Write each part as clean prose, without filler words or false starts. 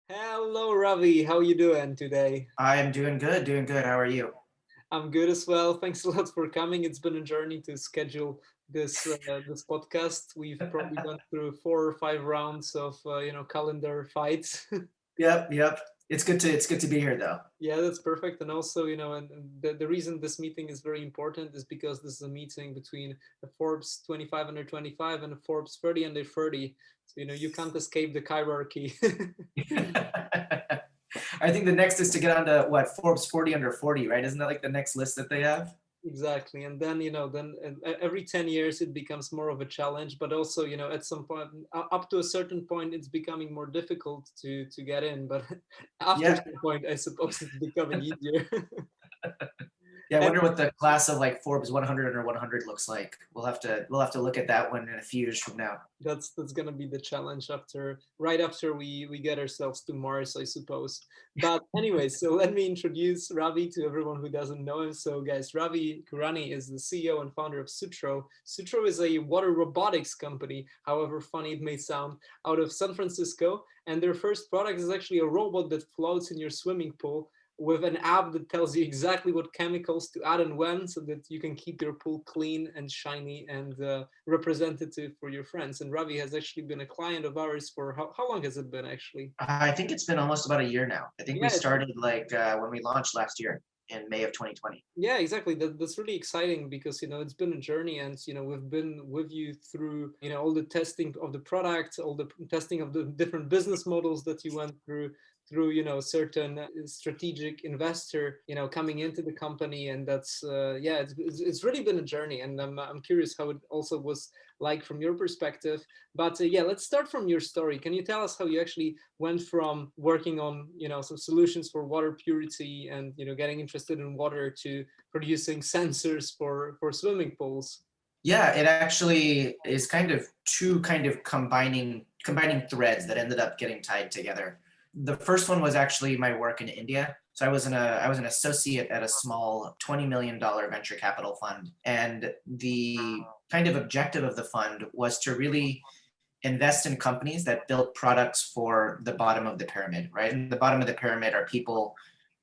Hello, Ravi. How you doing today? I am doing good, doing good. How are you? I'm good as well. Thanks a lot for coming. It's been a journey to schedule this podcast. We've probably gone through 4 or 5 rounds of calendar fights. Yep. It's good to be here though. Yeah, that's perfect. And also, and the reason this meeting is very important is because this is a meeting between the Forbes 25 under 25 and the Forbes 30 under 30. So, you can't escape the hierarchy. I think the next is to get on to what Forbes 40 under 40, right? Isn't that like the next list that they have? Exactly. And then, every 10 years it becomes more of a challenge, but also, at some point, up to a certain point, it's becoming more difficult to get in. But after Yeah. some point, I suppose it's becoming easier. Yeah, I And wonder what the class of like Forbes 100 under 100 looks like. We'll have to look at that one in a few years from now. that's gonna be the challenge right after we get ourselves to Mars, I suppose. But anyway, so let me introduce Ravi to everyone who doesn't know him. So guys, Ravi Kurani is the CEO and founder of Sutro. Sutro is a water robotics company, however funny it may sound, out of San Francisco. And their first product is actually a robot that floats in your swimming pool with an app that tells you exactly what chemicals to add and when, so that you can keep your pool clean and shiny and representative for your friends. And Ravi has actually been a client of ours for how long has it been actually? I think it's been almost about a year now. I think we Yeah, started like when we launched last year in May of 2020. yeah, exactly. That's really exciting because it's been a journey, and we've been with you through all the testing of the product, all the testing of the different business models that you went through certain strategic investor coming into the company. And that's yeah, it's really been a journey, and I'm curious how it also was like from your perspective. But yeah, let's start from your story. Can you tell us how you actually went from working on some solutions for water purity and getting interested in water to producing sensors for swimming pools? Yeah, it actually is kind of two kind of combining threads that ended up getting tied together. The first one was actually my work in India. So I was an associate at a small $20 million venture capital fund, and the kind of objective of the fund was to really invest in companies that built products for the bottom of the pyramid, right? And the bottom of the pyramid are people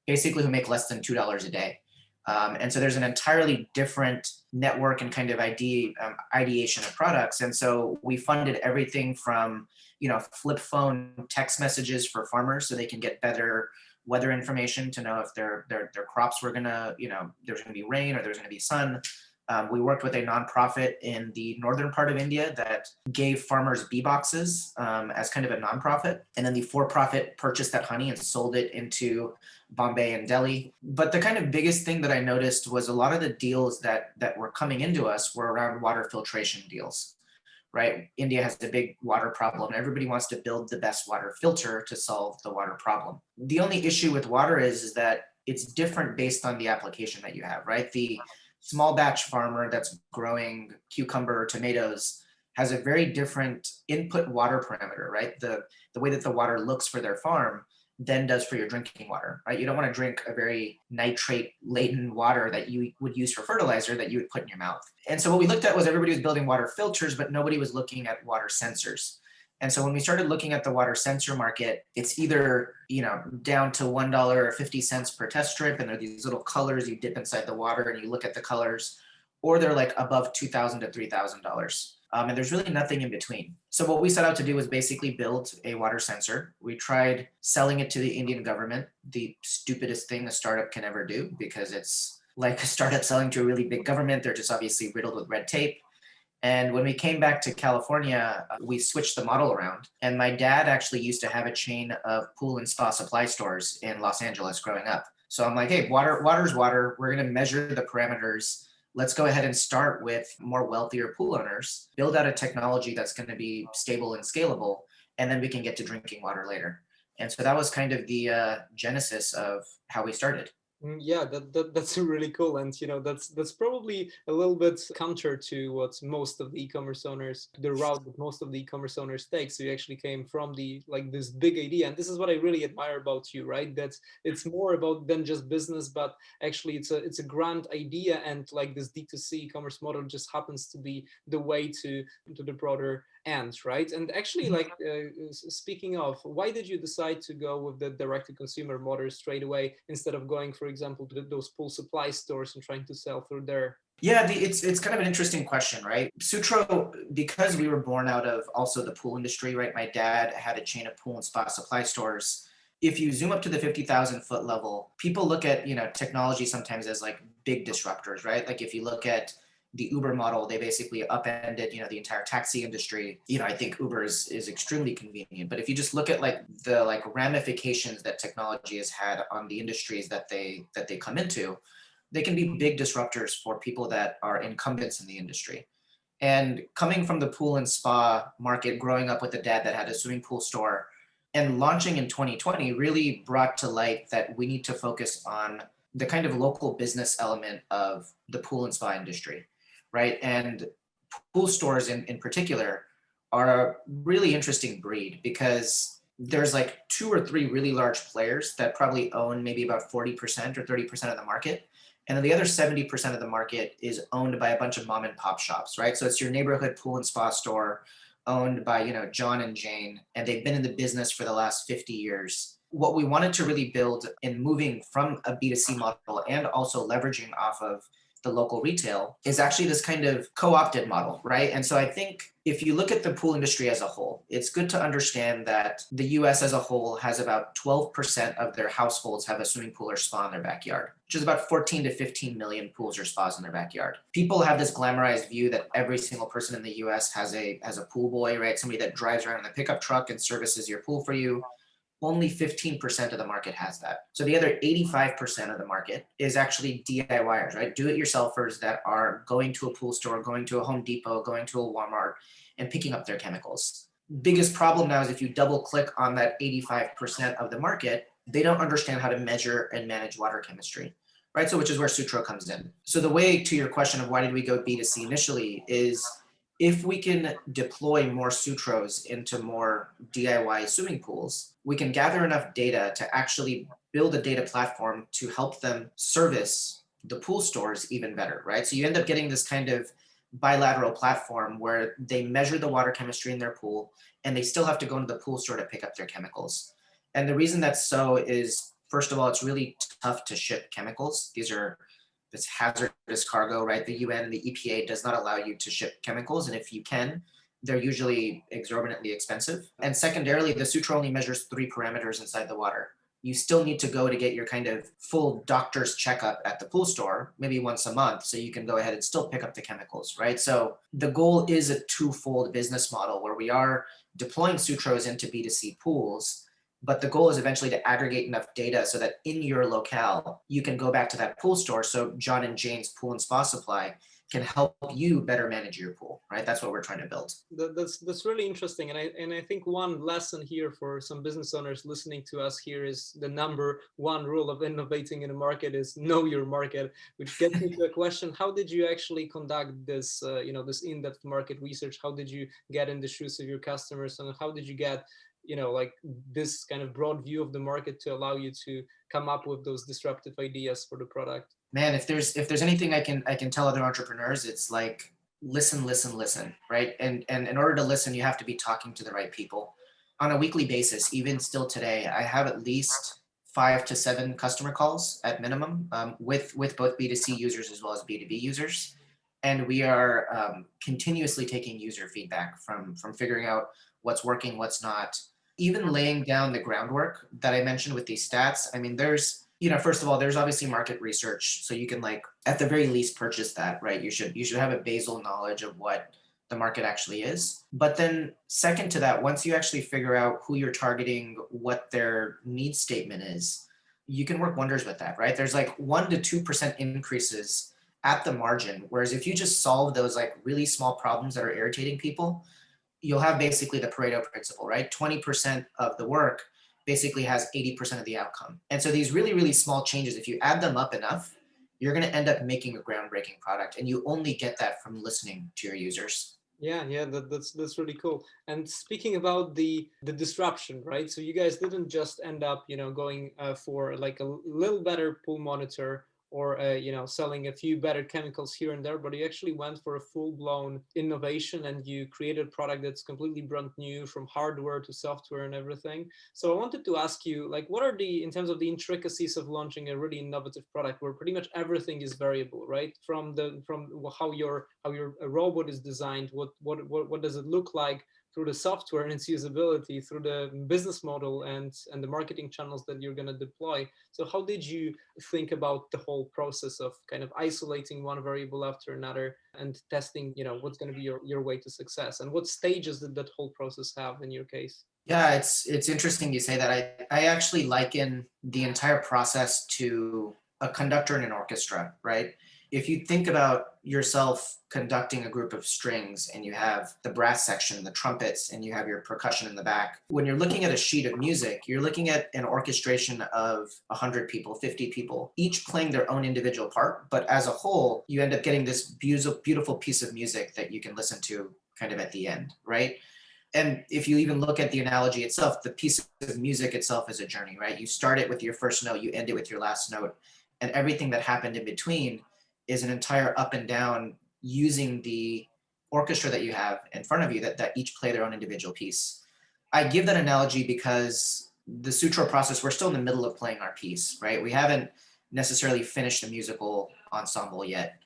basically who make less than $2 a day. And so there's an entirely different network and kind of ideation of products. And so we funded everything from, flip phone text messages for farmers so they can get better weather information to know if their crops were gonna, there's gonna be rain or there's gonna be sun. We worked with a nonprofit in the northern part of India that gave farmers bee boxes as kind of a nonprofit. And then the for profit purchased that honey and sold it into Bombay and Delhi. But the kind of biggest thing that I noticed was a lot of the deals that were coming into us were around water filtration deals. Right? India has a big water problem. Everybody wants to build the best water filter to solve the water problem. The only issue with water is that it's different based on the application that you have, right? The small batch farmer that's growing cucumber or tomatoes has a very different input water parameter, right? The way that the water looks for their farm then does for your drinking water, right? You don't want to drink a very nitrate laden water that you would use for fertilizer that you would put in your mouth. And so what we looked at was everybody was building water filters, but nobody was looking at water sensors. And so when we started looking at the water sensor market, it's either, down to $1.50 per test strip, and there are these little colors you dip inside the water and you look at the colors, or they're like above $2,000 to $3,000. And there's really nothing in between. So what we set out to do was basically build a water sensor. We tried selling it to the Indian government, the stupidest thing a startup can ever do, because it's like a startup selling to a really big government. They're just obviously riddled with red tape. And when we came back to California, we switched the model around. And my dad actually used to have a chain of pool and spa supply stores in Los Angeles growing up. So I'm like, hey, water's water. We're going to measure the parameters. Let's go ahead and start with more wealthier pool owners, build out a technology that's going to be stable and scalable, and then we can get to drinking water later. And so that was kind of the genesis of how we started. Yeah, that's really cool. And that's probably a little bit counter to what most of the e-commerce owners, the route that most of the e-commerce owners take. So you actually came from the like this big idea, and this is what I really admire about you, right? That it's more about than just business, but actually it's a grand idea, and like this D2C e-commerce model just happens to be the way to the broader end, right? And actually, like speaking of, why did you decide to go with the direct-to-consumer model straight away instead of going, for example, to those pool supply stores and trying to sell through there? Yeah, it's kind of an interesting question, right? Sutro, because we were born out of also the pool industry, right? My dad had a chain of pool and spa supply stores. If you zoom up to the 50,000 foot level, people look at, technology sometimes as like big disruptors, right? Like if you look at the Uber model, they basically upended, the entire taxi industry. I think Uber is extremely convenient. But if you just look at like the like ramifications that technology has had on the industries that they come into, they can be big disruptors for people that are incumbents in the industry. And coming from the pool and spa market, growing up with a dad that had a swimming pool store, and launching in 2020 really brought to light that we need to focus on the kind of local business element of the pool and spa industry, right? And pool stores in particular are a really interesting breed because there's like two or three really large players that probably own maybe about 40% or 30% of the market. And then the other 70% of the market is owned by a bunch of mom and pop shops, right? So it's your neighborhood pool and spa store owned by, John and Jane, and they've been in the business for the last 50 years. What we wanted to really build in moving from a B2C model and also leveraging off of the local retail is actually this kind of co-opted model, right? And so I think if you look at the pool industry as a whole, it's good to understand that the US as a whole has about 12% of their households have a swimming pool or spa in their backyard, which is about 14 to 15 million pools or spas in their backyard. People have this glamorized view that every single person in the US has a pool boy, right? Somebody that drives around in a pickup truck and services your pool for you. Only 15% of the market has that. So the other 85% of the market is actually DIYers, right? Do-it-yourselfers that are going to a pool store, going to a Home Depot, going to a Walmart, and picking up their chemicals. Biggest problem now is if you double click on that 85% of the market, they don't understand how to measure and manage water chemistry, right? So which is where Sutro comes in. So the way to your question of why did we go B2C initially is if we can deploy more Sutros into more DIY swimming pools, we can gather enough data to actually build a data platform to help them service the pool stores even better, right? So you end up getting this kind of bilateral platform where they measure the water chemistry in their pool and they still have to go into the pool store to pick up their chemicals. And the reason that's so is, first of all, it's really tough to ship chemicals. It's hazardous cargo, right? The UN and the EPA does not allow you to ship chemicals. And if you can, they're usually exorbitantly expensive. And secondarily, the Sutro only measures 3 parameters inside the water. You still need to go to get your kind of full doctor's checkup at the pool store, maybe once a month, so you can go ahead and still pick up the chemicals, right? So the goal is a twofold business model where we are deploying Sutros into B2C pools, but the goal is eventually to aggregate enough data so that in your locale, you can go back to that pool store. So John and Jane's Pool and Spa Supply can help you better manage your pool, right? That's what we're trying to build. That's really interesting, and I think one lesson here for some business owners listening to us here is the number one rule of innovating in a market is know your market, which gets me to a question: how did you actually conduct this, this in-depth market research? How did you get in the shoes of your customers, and how did you get like this kind of broad view of the market to allow you to come up with those disruptive ideas for the product? Man, if there's anything I can tell other entrepreneurs, it's like listen, right? And in order to listen, you have to be talking to the right people on a weekly basis. Even still today, I have at least 5 to 7 customer calls at minimum, with both B2C users as well as B2B users, and we are continuously taking user feedback from figuring out what's working, what's not, even laying down the groundwork that I mentioned with these stats. I mean, there's, first of all, there's obviously market research. So you can like, at the very least, purchase that, right? You should have a basal knowledge of what the market actually is. But then second to that, once you actually figure out who you're targeting, what their need statement is, you can work wonders with that, right? There's like 1% to 2% increases at the margin. Whereas if you just solve those like really small problems that are irritating people, you'll have basically the Pareto principle, right? 20% of the work basically has 80% of the outcome. And so these really, really small changes, if you add them up enough, you're going to end up making a groundbreaking product. And you only get that from listening to your users. Yeah, that's really cool. And speaking about the disruption, right? So you guys didn't just end up, going for like a little better pool monitor or selling a few better chemicals here and there, but you actually went for a full-blown innovation and you created a product that's completely brand new, from hardware to software and everything. So I wanted to ask you, like, what are in terms of the intricacies of launching a really innovative product where pretty much everything is variable, right? From how your robot is designed, what does it look like, through the software and its usability, through the business model and the marketing channels that you're going to deploy. So how did you think about the whole process of kind of isolating one variable after another and testing, what's going to be your way to success? And what stages did that whole process have in your case? Yeah, it's interesting you say that. I actually liken the entire process to a conductor in an orchestra, right? If you think about yourself conducting a group of strings and you have the brass section, the trumpets, and you have your percussion in the back, when you're looking at a sheet of music, you're looking at an orchestration of 100 people, 50 people, each playing their own individual part. But as a whole, you end up getting this beautiful piece of music that you can listen to kind of at the end, right? And if you even look at the analogy itself, the piece of music itself is a journey, right? You start it with your first note, you end it with your last note, and everything that happened in between is an entire up and down using the orchestra that you have in front of you that each play their own individual piece. I give that analogy because the Sutro process, we're still in the middle of playing our piece, right? We haven't necessarily finished the musical ensemble yet.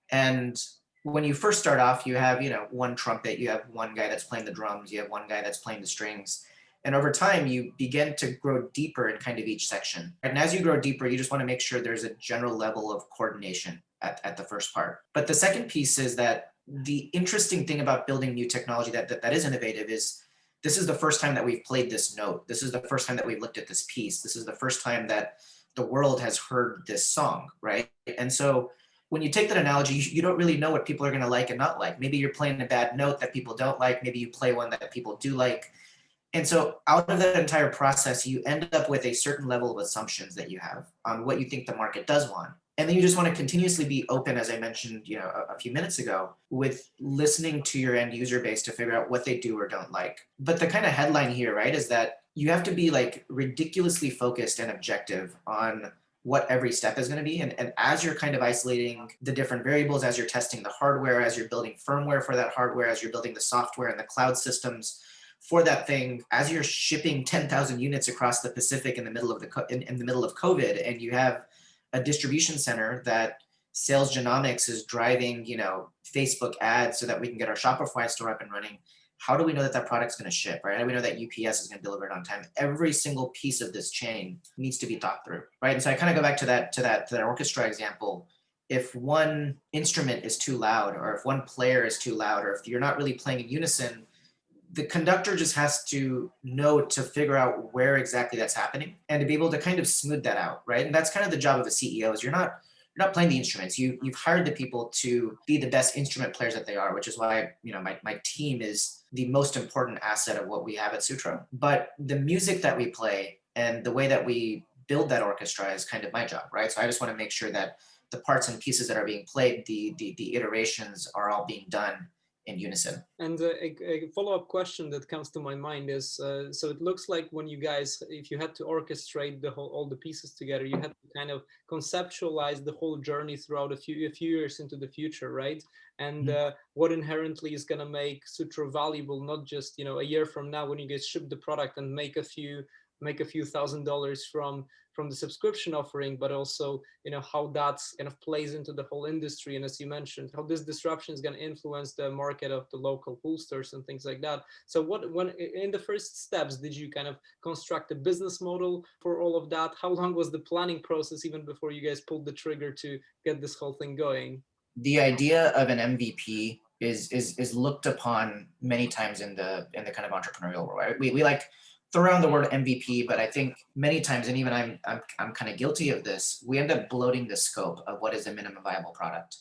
And when you first start off, you have, one trumpet, you have one guy that's playing the drums, you have one guy that's playing the strings. And over time, you begin to grow deeper in kind of each section. And as you grow deeper, you just want to make sure there's a general level of coordination at the first part. But the second piece is that the interesting thing about building new technology that is innovative is this is the first time that we've played this note. This is the first time that we've looked at this piece. This is the first time that the world has heard this song, right? And so when you take that analogy, you don't really know what people are going to like and not like. Maybe you're playing a bad note that people don't like. Maybe you play one that people do like. And so out of that entire process, you end up with a certain level of assumptions that you have on what you think the market does want. And then you just want to continuously be open, as I mentioned, a few minutes ago, with listening to your end user base to figure out what they do or don't like. But the kind of headline here, right, is that you have to be like ridiculously focused and objective on what every step is going to be. And as you're kind of isolating the different variables, as you're testing the hardware, as you're building firmware for that hardware, as you're building the software and the cloud systems for that thing, as you're shipping 10,000 units across the Pacific in the middle of in the middle of COVID, and you have a distribution center that Sales Genomics is driving, Facebook ads so that we can get our Shopify store up and running. How do we know that that product's going to ship, right? How do we know that UPS is going to deliver it on time? Every single piece of this chain needs to be thought through, right? And so I kind of go back to that orchestra example. If one instrument is too loud, or if one player is too loud, or if you're not really playing in unison, the conductor just has to know to figure out where exactly that's happening and to be able to kind of smooth that out, right? And that's kind of the job of a CEO. Is you're not playing the instruments. You've hired the people to be the best instrument players that they are, which is why my team is the most important asset of what we have at Sutro. But the music that we play and the way that we build that orchestra is kind of my job, right? So I just want to make sure that the parts and pieces that are being played, the iterations are all being done in unison. And a follow-up question that comes to my mind is, so it looks like when you guys, if you had to orchestrate all the pieces together, you had to kind of conceptualize the whole journey throughout a few years into the future, right? And what inherently is going to make Sutro valuable, not just a year from now when you guys ship the product and make a few $1,000s from the subscription offering, but also how that kind of plays into the whole industry, and as you mentioned, how this disruption is going to influence the market of the local pool stores and things like that. So when in the first steps, did you kind of construct a business model for all of that? How long was the planning process even before you guys pulled the trigger to get this whole thing going? The idea of an MVP is looked upon many times in the kind of entrepreneurial world, right? We like throw around the word MVP, but I think many times, and even I'm kind of guilty of this, we end up bloating the scope of what is a minimum viable product,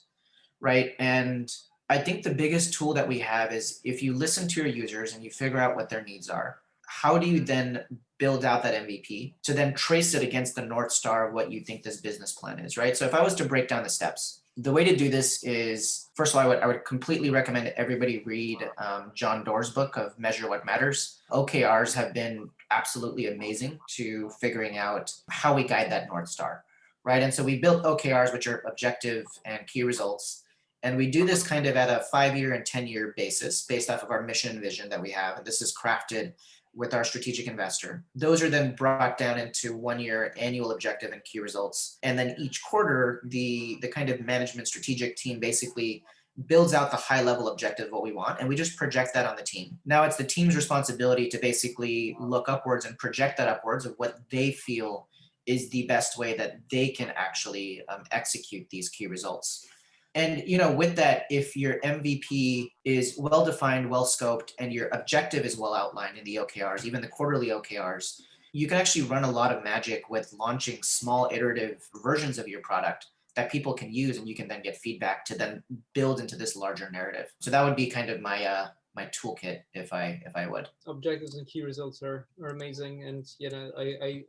right? And I think the biggest tool that we have is if you listen to your users and you figure out what their needs are, how do you then build out that MVP to then trace it against the North Star of what you think this business plan is, right? So if I was to break down the steps, the way to do this is, first of all, I would completely recommend everybody read John Doerr's book of Measure What Matters. OKRs have been absolutely amazing to figuring out how we guide that North Star. right? And so we built OKRs, which are objective and key results. And we do this kind of at a 5-year and 10-year basis based off of our mission and vision that we have. And this is crafted with our strategic investor. Those are then brought down into 1-year annual objective and key results. And then each quarter, the kind of management strategic team basically builds out the high level objective of what we want, and we just project that on the team. Now it's the team's responsibility to basically look upwards and project that upwards of what they feel is the best way that they can actually execute these key results. And with that, if your MVP is well defined, well scoped, and your objective is well outlined in the OKRs, even the quarterly OKRs, you can actually run a lot of magic with launching small iterative versions of your product that people can use, and you can then get feedback to then build into this larger narrative. So that would be kind of my my toolkit if I would. Objectives and key results are amazing, and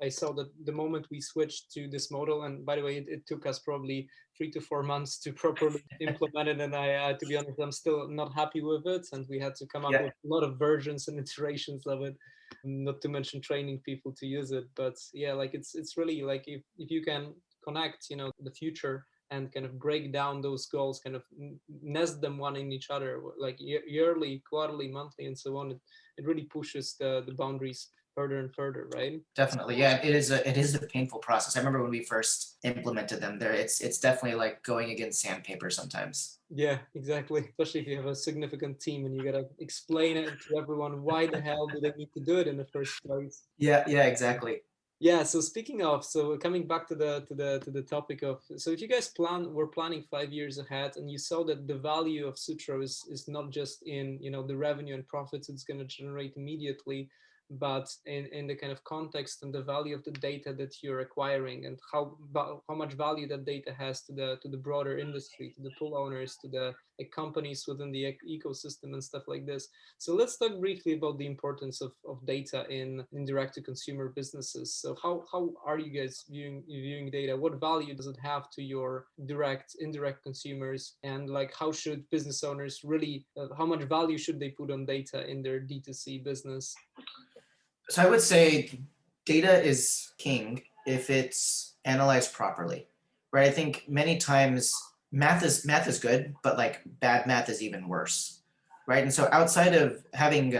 I saw that the moment we switched to this model, and by the way, it took us probably 3 to 4 months to properly implement it, and I to be honest, I'm still not happy with it, and we had to come up with a lot of versions and iterations of it, not to mention training people to use it. But yeah, like it's really like if you can connect the future and kind of break down those goals, kind of nest them one in each other, like yearly, quarterly, monthly, and so on. It really pushes the boundaries further and further, right? Definitely, yeah. It is a painful process. I remember when we first implemented them. It's definitely like going against sandpaper sometimes. Yeah, exactly. Especially if you have a significant team and you gotta explain it to everyone why the hell do they need to do it in the first place. Yeah, exactly. Yeah, so speaking of, so coming back to the topic of, so if you guys were planning 5 years ahead, and you saw that the value of Sutro is not just in the revenue and profits it's going to generate immediately, but in the kind of context and the value of the data that you're acquiring, and how much value that data has to the broader industry, to the tool owners, to the companies within the ecosystem and stuff like this. So let's talk briefly about the importance of data in direct to consumer businesses. So how are you guys viewing data? What value does it have to your indirect consumers? And like, how should business owners really, how much value should they put on data in their D2C business? So I would say data is king if it's analyzed properly, right? I think many times math is good, but like bad math is even worse, right? And so outside of having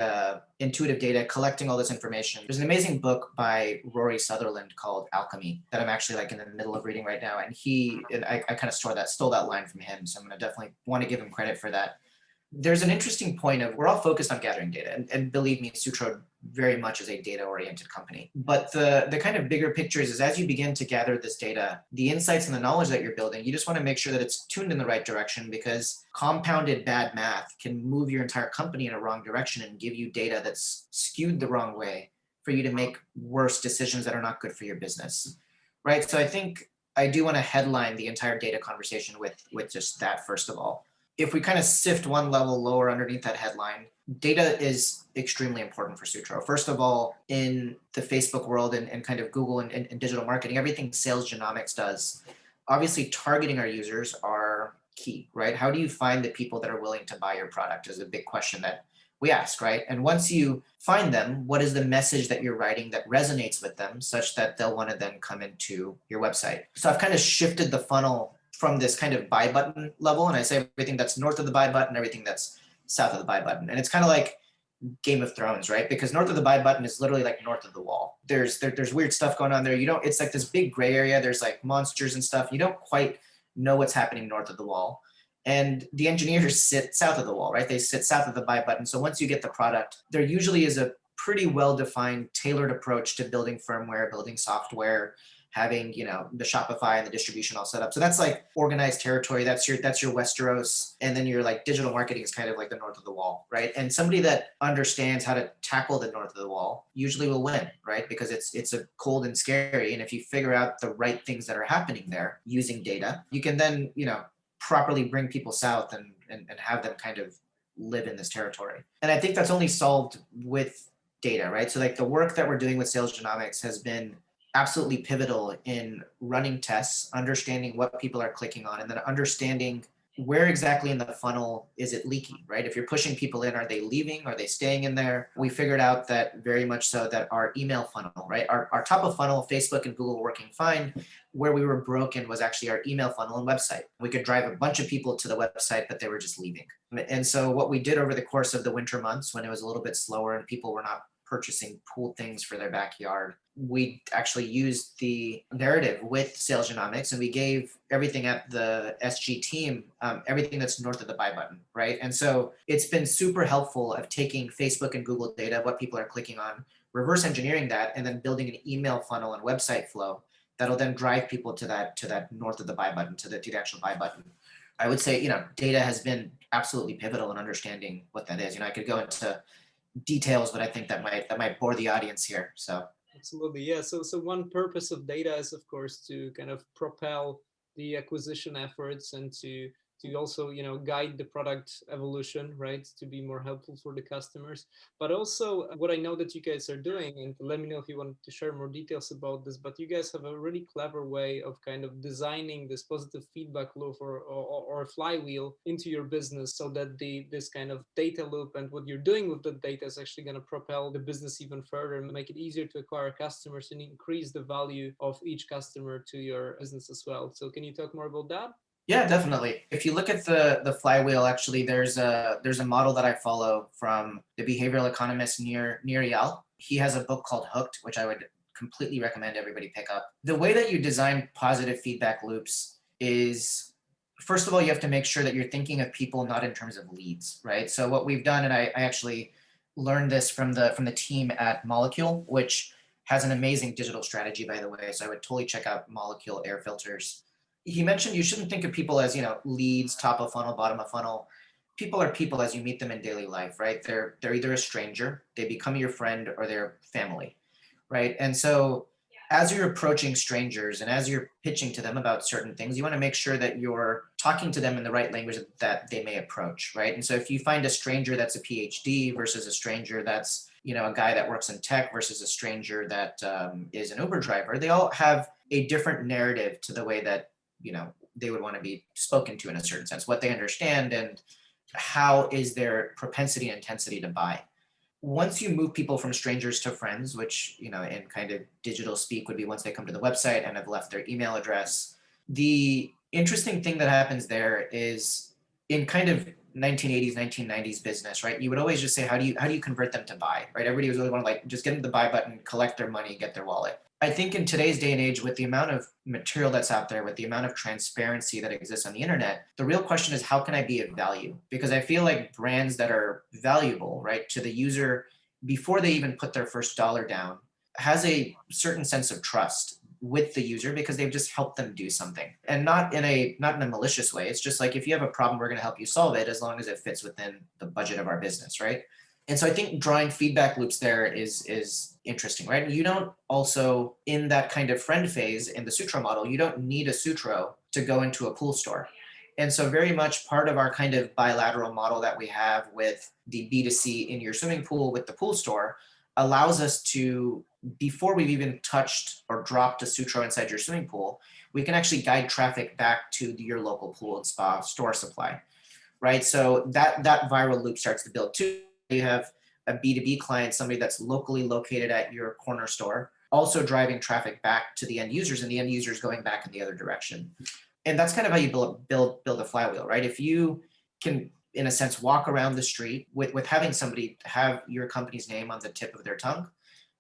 intuitive data, collecting all this information, there's an amazing book by Rory Sutherland called Alchemy that I'm actually like in the middle of reading right now. And I kind of stole that line from him. So I'm going to definitely want to give him credit for that. There's an interesting point of we're all focused on gathering data, and believe me, Sutro very much is a data-oriented company. But the kind of bigger picture is as you begin to gather this data, the insights and the knowledge that you're building, you just want to make sure that it's tuned in the right direction, because compounded bad math can move your entire company in a wrong direction and give you data that's skewed the wrong way for you to make worse decisions that are not good for your business, right? So I think I do want to headline the entire data conversation with just that first of all. If we kind of sift one level lower underneath that headline, data is extremely important for Sutro. First of all, in the Facebook world and kind of Google and digital marketing, everything Sales Genomics does, obviously targeting our users are key, right? How do you find the people that are willing to buy your product is a big question that we ask, right? And once you find them, what is the message that you're writing that resonates with them such that they'll want to then come into your website? So I've kind of shifted the funnel from this kind of buy button level, and I say everything that's north of the buy button, everything that's south of the buy button. And it's kind of like Game of Thrones, right? Because north of the buy button is literally like north of the wall. There's weird stuff going on there. It's like this big gray area. There's like monsters and stuff. You don't quite know what's happening north of the wall. And the engineers sit south of the wall, right? They sit south of the buy button. So once you get the product, there usually is a pretty well-defined, tailored approach to building firmware, building software, having the Shopify and the distribution all set up. So that's like organized territory. That's your Westeros, and then your like digital marketing is kind of like the north of the wall, right? And somebody that understands how to tackle the north of the wall usually will win, right? Because it's a cold and scary, and if you figure out the right things that are happening there using data, you can then properly bring people south and have them kind of live in this territory. And I think that's only solved with data, right? So like the work that we're doing with Sales Genomics has been absolutely pivotal in running tests, understanding what people are clicking on, and then understanding where exactly in the funnel is it leaking, right? If you're pushing people in, are they leaving? Are they staying in there? We figured out that very much so that our email funnel, right? Our top of funnel, Facebook and Google were working fine. Where we were broken was actually our email funnel and website. We could drive a bunch of people to the website, but they were just leaving. And so what we did over the course of the winter months when it was a little bit slower and people were not purchasing pool things for their backyard, we actually used the narrative with Sales Genomics and we gave everything at the SG team, everything that's north of the buy button, right? And so it's been super helpful of taking Facebook and Google data, what people are clicking on, reverse engineering that, and then building an email funnel and website flow that'll then drive people to that north of the buy button, to the actual buy button. I would say, data has been absolutely pivotal in understanding what that is. I could go into details, but I think that might bore the audience here. So Absolutely, yeah. So one purpose of data is, of course, to kind of propel the acquisition efforts and to also guide the product evolution, right, to be more helpful for the customers. But also what I know that you guys are doing, and let me know if you want to share more details about this, but you guys have a really clever way of kind of designing this positive feedback loop or flywheel into your business, so that this kind of data loop and what you're doing with the data is actually going to propel the business even further and make it easier to acquire customers and increase the value of each customer to your business as well. So can you talk more about that? yeah, definitely. If you look at the flywheel, actually, there's a model that I follow from the behavioral economist Nir Eyal. He has a book called Hooked, which I would completely recommend everybody pick up. The way that you design positive feedback loops is, first of all, you have to make sure that you're thinking of people not in terms of leads, right? So what we've done, and I actually learned this from the team at Molecule, which has an amazing digital strategy, by the way. So I would totally check out Molecule Air Filters. He mentioned you shouldn't think of people as leads, top of funnel, bottom of funnel. People are people as you meet them in daily life, right? They're either a stranger, they become your friend, or they're family, right? And so as you're approaching strangers and as you're pitching to them about certain things, you want to make sure that you're talking to them in the right language that they may approach, right? And so if you find a stranger that's a PhD versus a stranger that's a guy that works in tech versus a stranger that is an Uber driver, they all have a different narrative to the way that they would want to be spoken to in a certain sense, what they understand and how is their propensity and intensity to buy. Once you move people from strangers to friends, which in kind of digital speak would be once they come to the website and have left their email address, the interesting thing that happens there is in kind of 1980s 1990s business, right? You would always just say, how do you convert them to buy, right? Everybody was really want to just get them the buy button, collect their money, get their wallet. I think in today's day and age, with the amount of material that's out there, with the amount of transparency that exists on the internet, the real question is, how can I be of value? Because I feel like brands that are valuable, right, to the user before they even put their first dollar down has a certain sense of trust with the user because they've just helped them do something, and not in a malicious way. It's just like, if you have a problem, we're going to help you solve it as long as it fits within the budget of our business, right? And so I think drawing feedback loops there is interesting, right? You don't also, in that kind of friend phase in the Sutro model, you don't need a Sutro to go into a pool store. And so very much part of our kind of bilateral model that we have with the B2C in your swimming pool with the pool store allows us to, before we've even touched or dropped a Sutro inside your swimming pool, we can actually guide traffic back to your local pool and spa store supply, right? So that viral loop starts to build too. You have a B2B client, somebody that's locally located at your corner store, also driving traffic back to the end users, and the end users going back in the other direction. And that's kind of how you build a flywheel, right? If you can, in a sense, walk around the street with having somebody have your company's name on the tip of their tongue,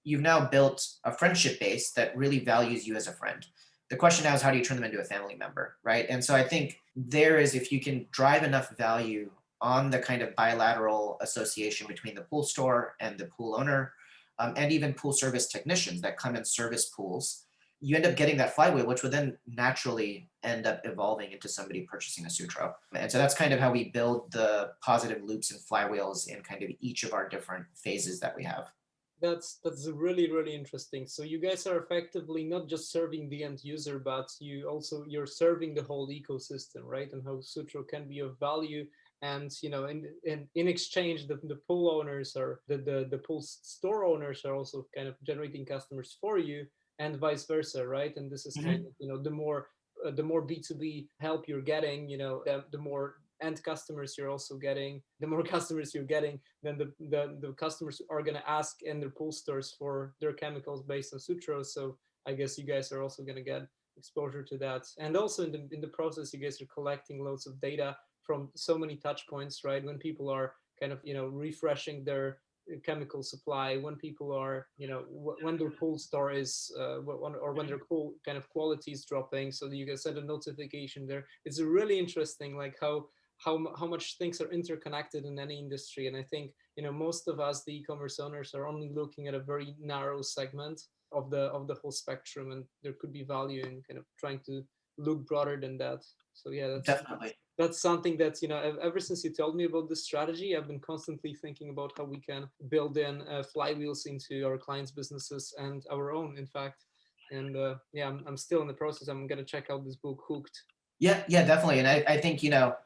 you've now built a friendship base that really values you as a friend. The question now is, how do you turn them into a family member, right? And so I think there is, if you can drive enough value on the kind of bilateral association between the pool store and the pool owner, and even pool service technicians that come and service pools, you end up getting that flywheel, which would then naturally end up evolving into somebody purchasing a Sutro. And so that's kind of how we build the positive loops and flywheels in kind of each of our different phases that we have. That's really interesting. So you guys are effectively not just serving the end user, but you're serving the whole ecosystem, right? And how Sutro can be of value. And in exchange, the pool owners or the pool store owners are also kind of generating customers for you, and vice versa, right? And this is kind of the more the more B2B help you're getting, the more end customers you're also getting. The more customers you're getting, then the customers are going to ask in their pool stores for their chemicals based on sucrose. So I guess you guys are also going to get exposure to that. And also in the process, you guys are collecting loads of data from so many touch points, right? When people are kind of refreshing their chemical supply, when people are when their pool store is or when their pool kind of quality is dropping, so that you can send a notification there. It's really interesting, like how much things are interconnected in any industry. And I think most of us, the e-commerce owners, are only looking at a very narrow segment of the whole spectrum, and there could be value in kind of trying to look broader than that. So yeah, Definitely. that's something that ever since you told me about this strategy, I've been constantly thinking about how we can build in flywheels into our clients' businesses and our own, in fact. And yeah, I'm still in the process. I'm gonna check out this book, Hooked. Yeah, definitely. And I think,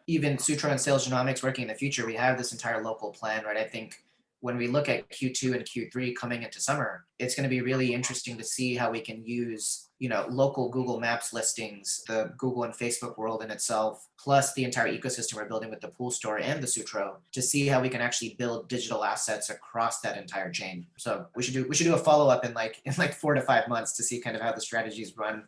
even Sutro and Sales Genomics working in the future, we have this entire local plan, right? I think when we look at Q2 and Q3 coming into summer, it's going to be really interesting to see how we can use, local Google Maps listings, the Google and Facebook world in itself, plus the entire ecosystem we're building with the pool store and the Sutro, to see how we can actually build digital assets across that entire chain. So we should do a follow-up in like 4 to 5 months to see kind of how the strategies run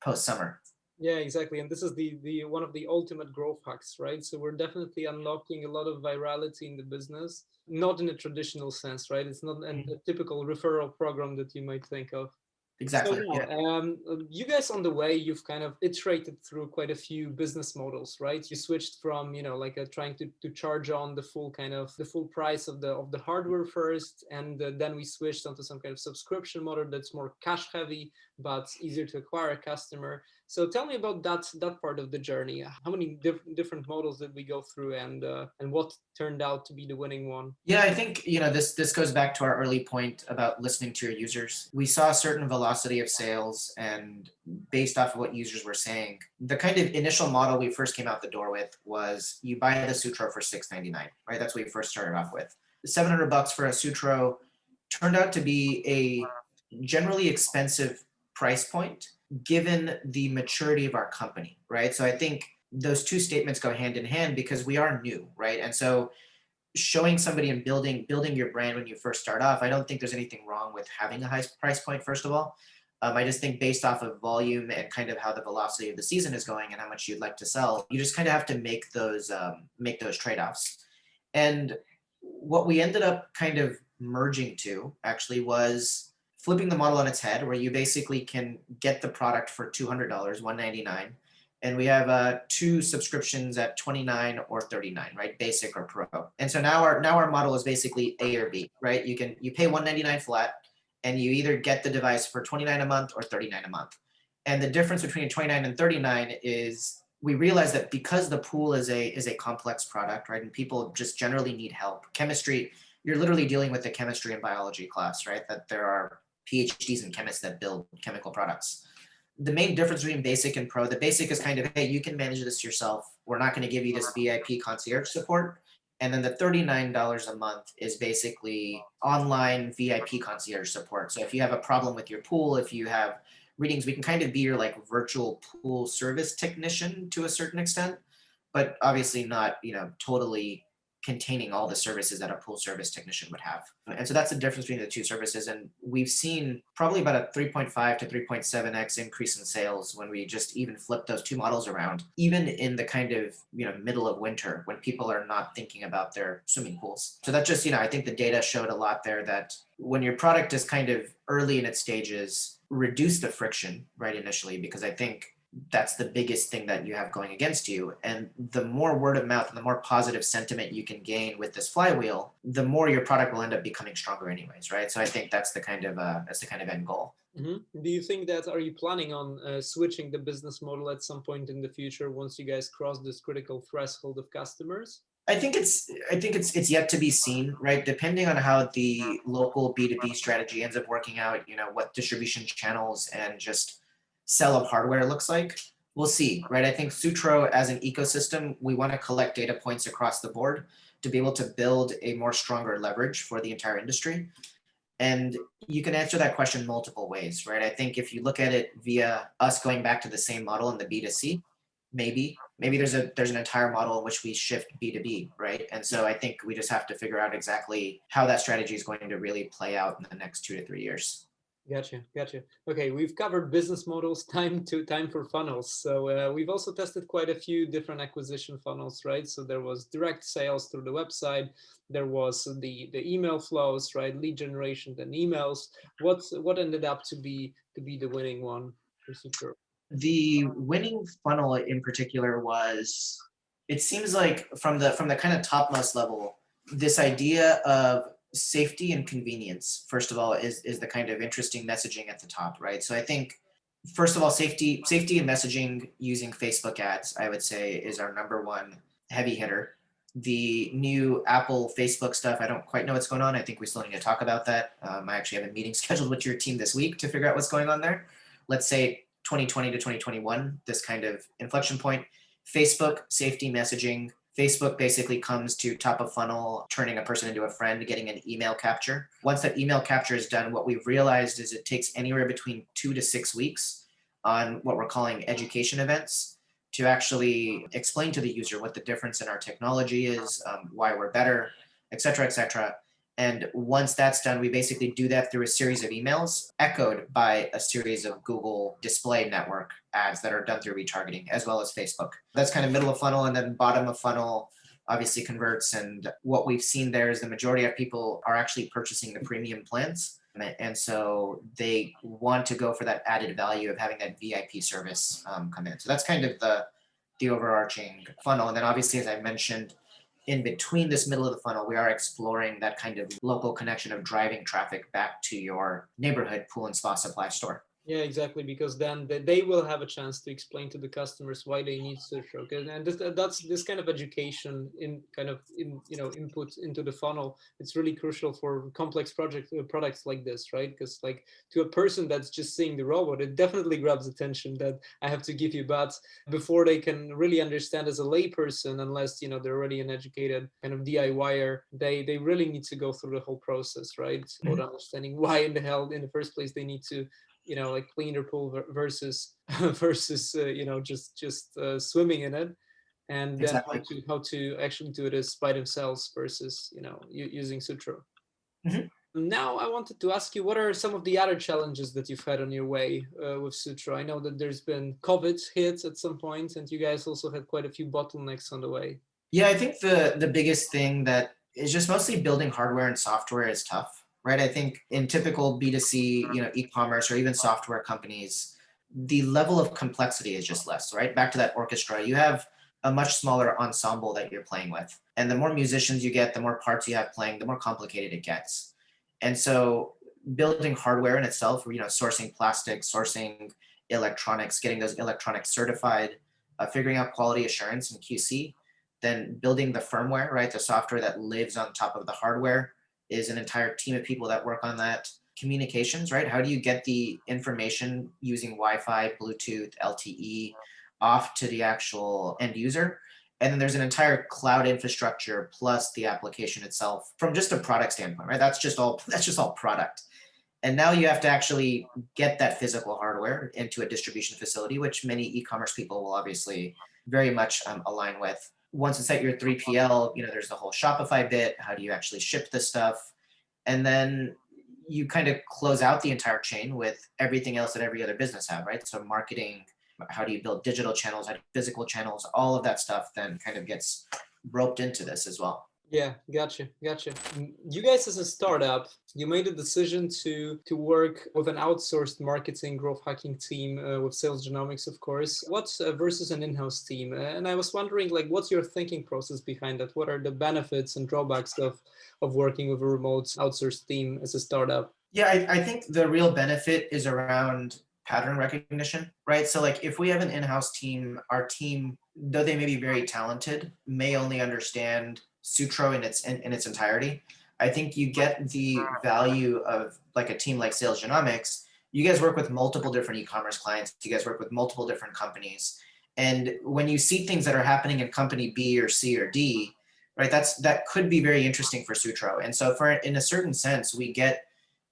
post summer. Yeah, exactly. And this is the one of the ultimate growth hacks, right? So we're definitely unlocking a lot of virality in the business, not in a traditional sense, right? It's not a typical referral program that you might think of. So Exactly. yeah, Yeah. you guys on the way, you've kind of iterated through quite a few business models, right? You switched from, like trying to charge on the full the full price of the hardware first, and then we switched onto some kind of subscription model that's more cash heavy, but easier to acquire a customer. So tell me about that part of the journey. How many different models did we go through, and what turned out to be the winning one? Yeah, I think this goes back to our early point about listening to your users. We saw a certain velocity of sales, and based off of what users were saying, the kind of initial model we first came out the door with was you buy the Sutro for $6.99, right? That's what we first started off with. $700 for a Sutro turned out to be a generally expensive price point given the maturity of our company, right? So I think those two statements go hand in hand because we are new, right? And so showing somebody and building your brand when you first start off, I don't think there's anything wrong with having a high price point, first of all. I just think based off of volume and kind of how the velocity of the season is going and how much you'd like to sell, you just kind of have to make those trade-offs. And what we ended up kind of merging to actually was flipping the model on its head, where you basically can get the product for $200, $199, and we have 2 subscriptions at $29 or $39, right? Basic or Pro. And so now our model is basically A or B, right? You pay $199 flat, and you either get the device for $29 a month or $39 a month. And the difference between $29 and $39 is we realize that because the pool is a complex product, right? And people just generally need help. Chemistry, you're literally dealing with the chemistry and biology class, right? That there are PhDs and chemists that build chemical products. The main difference between basic and pro, the basic is kind of, hey, you can manage this yourself. We're not going to give you this VIP concierge support. And then the $39 a month is basically online VIP concierge support. So if you have a problem with your pool, if you have readings, we can kind of be your like virtual pool service technician to a certain extent, but obviously not, totally containing all the services that a pool service technician would have. And so that's the difference between the two services. And we've seen probably about a 3.5 to 3.7x increase in sales when we just even flip those two models around, even in the kind of, middle of winter when people are not thinking about their swimming pools. So that just, I think the data showed a lot there that when your product is kind of early in its stages, reduce the friction, right, initially, because I think that's the biggest thing that you have going against you. And the more word of mouth and the more positive sentiment you can gain with this flywheel, the more your product will end up becoming stronger anyways, right? So I think that's the kind of end goal. Mm-hmm. Do you think that, are you planning on switching the business model at some point in the future once you guys cross this critical threshold of customers? I think it's yet to be seen, right? Depending on how the local B2B strategy ends up working out, what distribution channels and just sell of hardware looks like, we'll see, right? I think Sutro as an ecosystem, we want to collect data points across the board to be able to build a more stronger leverage for the entire industry. And you can answer that question multiple ways, right? I think if you look at it via us going back to the same model in the B2C, maybe there's an entire model in which we shift B2B, right? And so I think we just have to figure out exactly how that strategy is going to really play out in the next 2 to 3 years. Gotcha. Okay, we've covered business models, time for funnels. So we've also tested quite a few different acquisition funnels, right? So there was direct sales through the website, there was the email flows, right? Lead generation, then emails. What ended up to be the winning one for Sutro? The winning funnel in particular was, it seems like from the kind of topmost level, this idea of safety and convenience, first of all, is the kind of interesting messaging at the top, right? So I think first of all, safety and messaging using Facebook ads, I would say, is our number one heavy hitter. The new Apple Facebook stuff, I don't quite know what's going on. I think we still need to talk about that. I actually have a meeting scheduled with your team this week to figure out what's going on there. Let's say 2020 to 2021, this kind of inflection point. Facebook safety messaging. Facebook basically comes to top of funnel, turning a person into a friend, getting an email capture. Once that email capture is done, what we've realized is it takes anywhere between 2 to 6 weeks on what we're calling education events to actually explain to the user what the difference in our technology is, why we're better, et cetera, et cetera. And once that's done, we basically do that through a series of emails echoed by a series of Google display network ads that are done through retargeting, as well as Facebook. That's kind of middle of funnel, and then bottom of funnel obviously converts. And what we've seen there is the majority of people are actually purchasing the premium plans. And so they want to go for that added value of having that VIP service come in. So that's kind of the overarching funnel. And then obviously, as I mentioned, in between this middle of the funnel, we are exploring that kind of local connection of driving traffic back to your neighborhood pool and spa supply store. Yeah, exactly, because then they will have a chance to explain to the customers why they need Sutro. And that's this kind of education input into the funnel. It's really crucial for complex products like this, right? Because like to a person that's just seeing the robot, it definitely grabs attention that I have to give you, but before they can really understand as a layperson, unless they're already an educated kind of DIYer, they really need to go through the whole process, right? About understanding why in the hell in the first place they need to like clean their pool versus just swimming in it, and then Exactly. how to actually do this by themselves versus using Sutro. Mhm. Now I wanted to ask you, what are some of the other challenges that you've had on your way with Sutro? I know that there's been COVID hits at some point, and you guys also had quite a few bottlenecks on the way. Yeah, I think the biggest thing that is just mostly building hardware and software is tough, right? I think in typical B2C, e-commerce or even software companies, the level of complexity is just less, right? Back to that orchestra, you have a much smaller ensemble that you're playing with. And the more musicians you get, the more parts you have playing, the more complicated it gets. And so building hardware in itself, sourcing plastic, sourcing electronics, getting those electronics certified, figuring out quality assurance and QC, then building the firmware, right? The software that lives on top of the hardware is an entire team of people that work on that. Communications, right? How do you get the information using Wi-Fi, Bluetooth, LTE off to the actual end user? And then there's an entire cloud infrastructure plus the application itself from just a product standpoint, right? That's just all product. And now you have to actually get that physical hardware into a distribution facility, which many e-commerce people will obviously very much align with. Once it's at your 3PL, there's the whole Shopify bit. How do you actually ship this stuff? And then you kind of close out the entire chain with everything else that every other business have, right? So marketing, how do you build digital channels, how do you physical channels, all of that stuff then kind of gets roped into this as well. Yeah, gotcha. You guys, as a startup, you made a decision to work with an outsourced marketing growth hacking team with Sales Genomics, of course. What's versus an in-house team? And I was wondering, like, what's your thinking process behind that? What are the benefits and drawbacks of working with a remote outsourced team as a startup? Yeah, I think the real benefit is around pattern recognition, right? So like if we have an in-house team, our team, though they may be very talented, may only understand Sutro in its entirety. I think you get the value of like a team like Sales Genomics. You guys work with multiple different e-commerce clients. You guys work with multiple different companies. And when you see things that are happening in company B or C or D, right, that could be very interesting for Sutro. And so in a certain sense, we get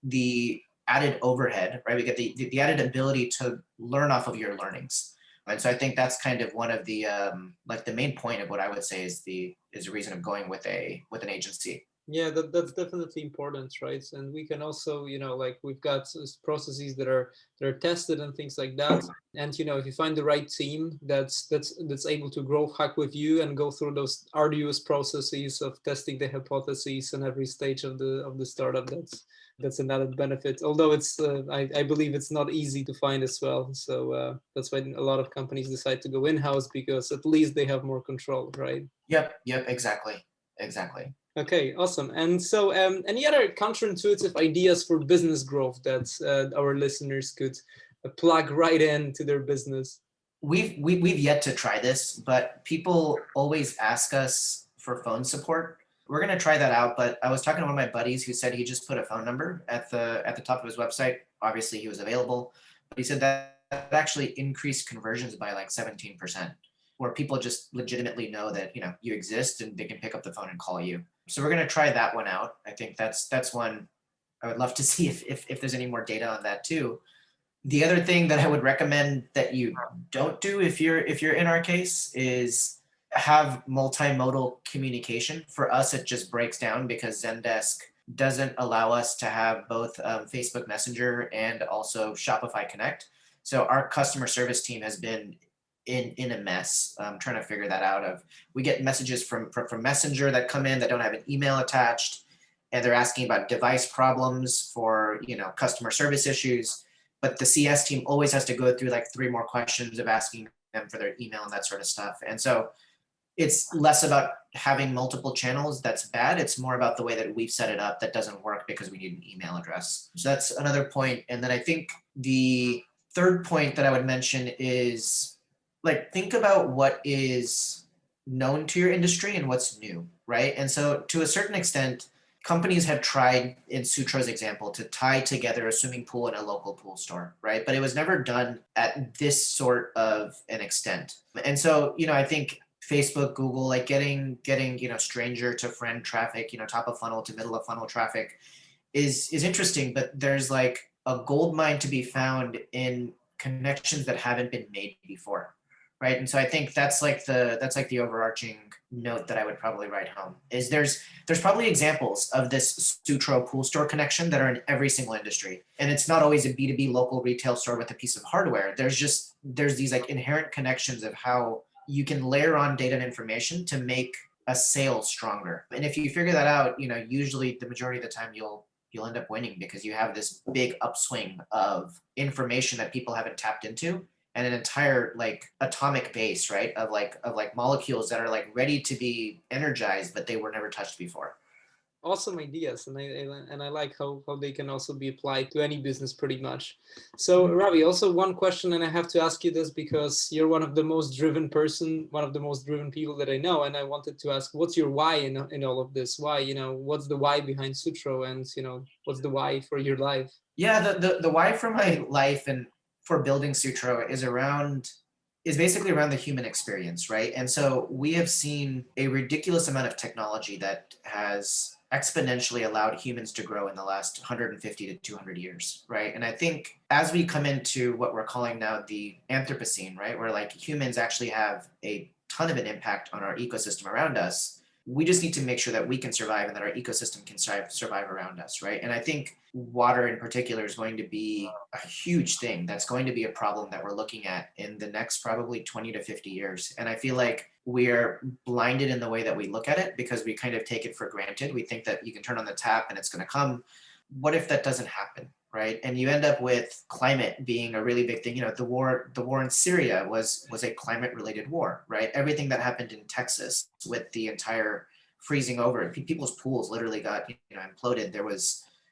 the added overhead, right? We get the added ability to learn off of your learnings. And so I think that's kind of one of the like the main point of what I would say is the reason of going with an agency. Yeah, that's definitely important, right? And we can also, like we've got processes that are tested and things like that. And if you find the right team that's able to grow hack with you and go through those arduous processes of testing the hypotheses in every stage of the startup, that's an added benefit. Although it's I believe it's not easy to find as well. So that's why a lot of companies decide to go in-house, because at least they have more control, right? Yep, exactly. Okay, awesome. And so, any other counterintuitive ideas for business growth that our listeners could plug right into their business? We've yet to try this, but people always ask us for phone support. We're gonna try that out. But I was talking to one of my buddies who said he just put a phone number at the top of his website. Obviously, he was available, but he said that actually increased conversions by like 17%, where people just legitimately know that you exist and they can pick up the phone and call you. So we're gonna try that one out. I think that's one I would love to see if there's any more data on that too. The other thing that I would recommend that you don't do if you're in our case is have multimodal communication. For us, it just breaks down because Zendesk doesn't allow us to have both Facebook Messenger and also Shopify Connect. So our customer service team has been in a mess trying to figure that out. We get messages from Messenger that come in that don't have an email attached, and they're asking about device problems for customer service issues, but the CS team always has to go through like 3 more questions of asking them for their email and that sort of stuff. And so it's less about having multiple channels that's bad. It's more about the way that we've set it up that doesn't work because we need an email address. So that's another point. And then I think the third point that I would mention is like think about what is known to your industry and what's new, right? And so to a certain extent, companies have tried, in Sutro's example, to tie together a swimming pool and a local pool store, right? But it was never done at this sort of an extent. And so, I think Facebook, Google, like getting stranger to friend traffic, top of funnel to middle of funnel traffic is interesting, but there's like a gold mine to be found in connections that haven't been made before, right? And so I think that's like the overarching note that I would probably write home is there's probably examples of this Sutro pool store connection that are in every single industry, and it's not always a B2B local retail store with a piece of hardware. There's these like inherent connections of how you can layer on data and information to make a sale stronger. And if you figure that out, usually the majority of the time you'll end up winning because you have this big upswing of information that people haven't tapped into, and an entire like atomic base, right, of molecules that are like ready to be energized, but they were never touched before. Awesome ideas, and I like how they can also be applied to any business pretty much. So Ravi, also one question, and I have to ask you this because you're one of the most driven people that I know, and I wanted to ask, what's your why in all of this? Why, what's the why behind Sutro, and what's the why for your life? Yeah, the why for my life and for building Sutro is basically around the human experience, right? And so we have seen a ridiculous amount of technology that has exponentially allowed humans to grow in the last 150 to 200 years, right? And I think as we come into what we're calling now the Anthropocene, right, where like humans actually have a ton of an impact on our ecosystem around us, we just need to make sure that we can survive and that our ecosystem can survive around us, right? And I think water in particular is going to be a huge thing. That's going to be a problem that we're looking at in the next probably 20 to 50 years. And I feel like we're blinded in the way that we look at it because we kind of take it for granted. We think that you can turn on the tap and it's going to come. What if that doesn't happen? Right. And you end up with climate being a really big thing. The war in Syria was a climate related war, right? Everything that happened in Texas with the entire freezing over, people's pools literally got imploded.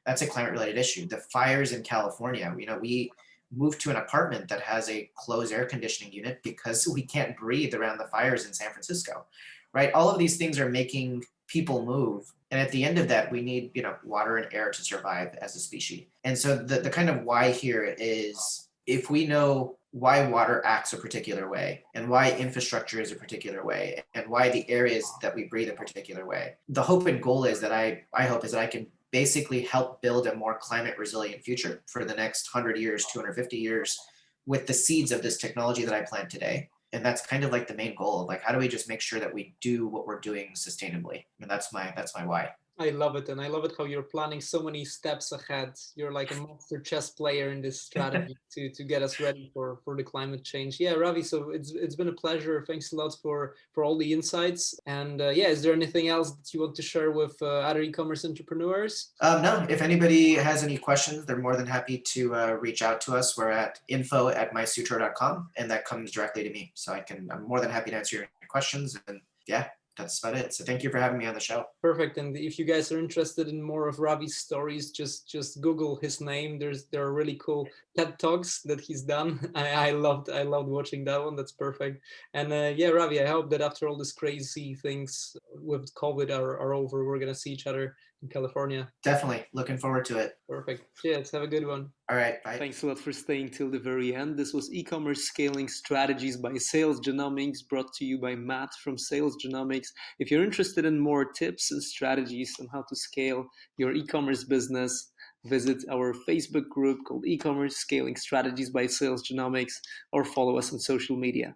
That's a climate related issue. The fires in California, we moved to an apartment that has a closed air conditioning unit because we can't breathe around the fires in San Francisco, right? All of these things are making people move. And at the end of that, we need, water and air to survive as a species. And so the kind of why here is if we know why water acts a particular way and why infrastructure is a particular way and why the air is that we breathe a particular way, the hope and goal is that I hope is that I can basically help build a more climate resilient future for the next 100 years, 250 years with the seeds of this technology that I plant today. And that's kind of like the main goal of like, how do we just make sure that we do what we're doing sustainably? And that's my why. I love it, and I love it how you're planning so many steps ahead. You're like a master chess player in this strategy to get us ready for the climate change. Yeah, Ravi. So it's been a pleasure. Thanks a lot for all the insights. And yeah, is there anything else that you want to share with other e-commerce entrepreneurs? No, if anybody has any questions, they're more than happy to reach out to us. We're at info@mysutro.com, and that comes directly to me. So I'm more than happy to answer your questions. And yeah, that's about it. So thank you for having me on the show. Perfect. And if you guys are interested in more of Ravi's stories, just Google his name. There are really cool TED Talks that he's done. I loved watching that one. That's perfect. And yeah, Ravi, I hope that after all these crazy things with COVID are over, we're gonna see each other in California. Definitely looking forward to it. Perfect. Cheers. Have a good one. All right. Bye. Thanks a lot for staying till the very end. This was e-commerce scaling strategies by Sales Genomics, brought to you by Matt from Sales Genomics. If you're interested in more tips and strategies on how to scale your e-commerce business, visit our Facebook group called E-commerce Scaling Strategies by Sales Genomics, or follow us on social media.